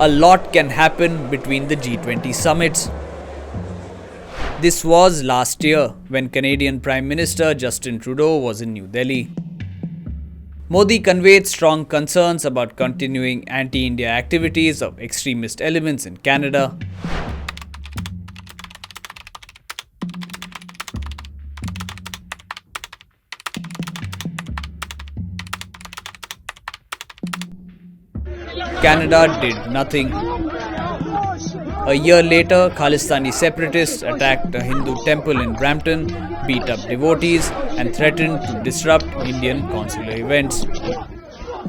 A lot can happen between the G20 summits. This was last year when Canadian Prime Minister Justin Trudeau was in New Delhi. Modi conveyed strong concerns about continuing anti-India activities of extremist elements in Canada. Canada did nothing. A year later, Khalistani separatists attacked a Hindu temple in Brampton, beat up devotees, and threatened to disrupt Indian consular events.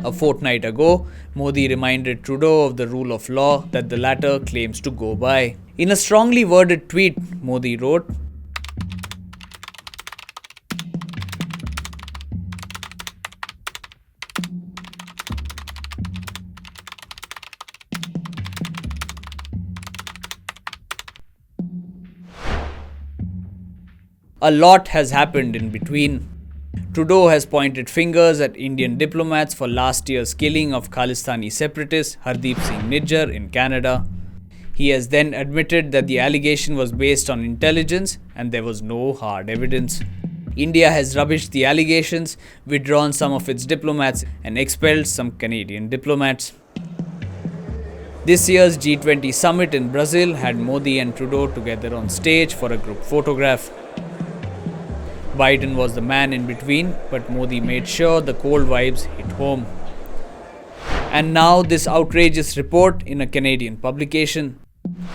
A fortnight ago, Modi reminded Trudeau of the rule of law that the latter claims to go by. In a strongly worded tweet, Modi wrote, "A lot has happened in between. Trudeau has pointed fingers at Indian diplomats for last year's killing of Khalistani separatist Hardeep Singh Nijjar in Canada. He has then admitted that the allegation was based on intelligence and there was no hard evidence. India has rubbished the allegations, withdrawn some of its diplomats, and expelled some Canadian diplomats." This year's G20 summit in Brazil had Modi and Trudeau together on stage for a group photograph. Biden was the man in between, but Modi made sure the cold vibes hit home. And now this outrageous report in a Canadian publication.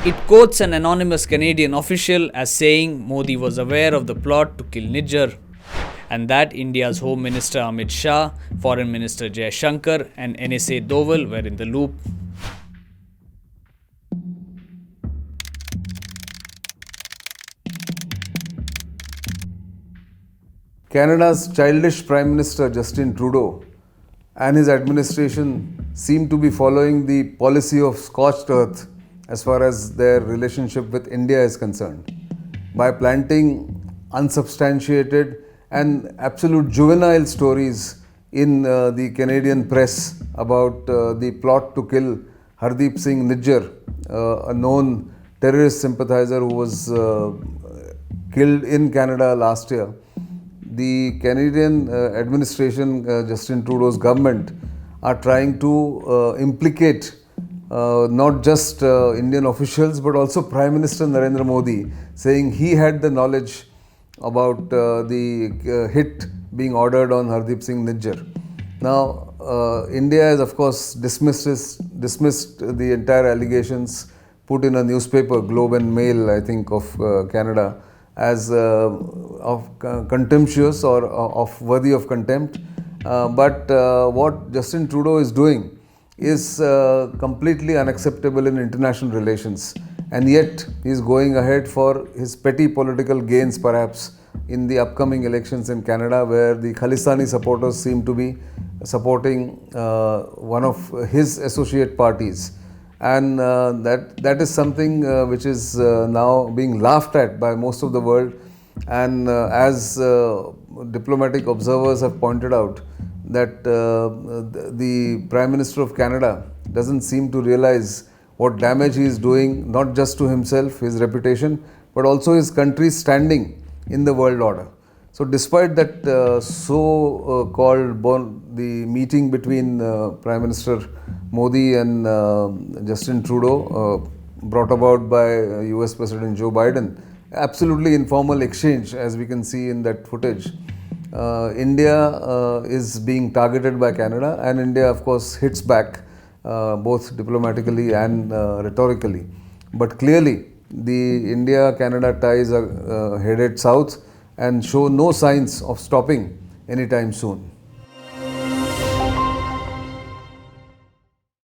It quotes an anonymous Canadian official as saying Modi was aware of the plot to kill Nijjar, and that India's Home Minister Amit Shah, Foreign Minister Jaishankar, and NSA Doval were in the loop. Canada's childish Prime Minister Justin Trudeau and his administration seem to be following the policy of scorched earth as far as their relationship with India is concerned, by planting unsubstantiated and absolute juvenile stories in the Canadian press about the plot to kill Hardeep Singh Nijjar, a known terrorist sympathizer who was killed in Canada last year. The Canadian administration, Justin Trudeau's government, are trying to implicate not just Indian officials but also Prime Minister Narendra Modi, saying he had the knowledge about the hit being ordered on Hardeep Singh Nijjar. Now, India has of course dismissed the entire allegations put in a newspaper, Globe and Mail, I think, of Canada, as contemptuous or of worthy of contempt. But what Justin Trudeau is doing is completely unacceptable in international relations. And yet he is going ahead for his petty political gains, perhaps, in the upcoming elections in Canada, where the Khalistani supporters seem to be supporting one of his associate parties. And that is something which is now being laughed at by most of the world. And as diplomatic observers have pointed out, that the Prime Minister of Canada doesn't seem to realize what damage he is doing, not just to himself, his reputation, but also his country's standing in the world order. So despite that so-called the meeting between Prime Minister Modi and Justin Trudeau, brought about by US President Joe Biden, absolutely informal exchange, as we can see in that footage, India is being targeted by Canada, and India of course hits back both diplomatically and rhetorically. But clearly the India-Canada ties are headed south and show no signs of stopping anytime soon.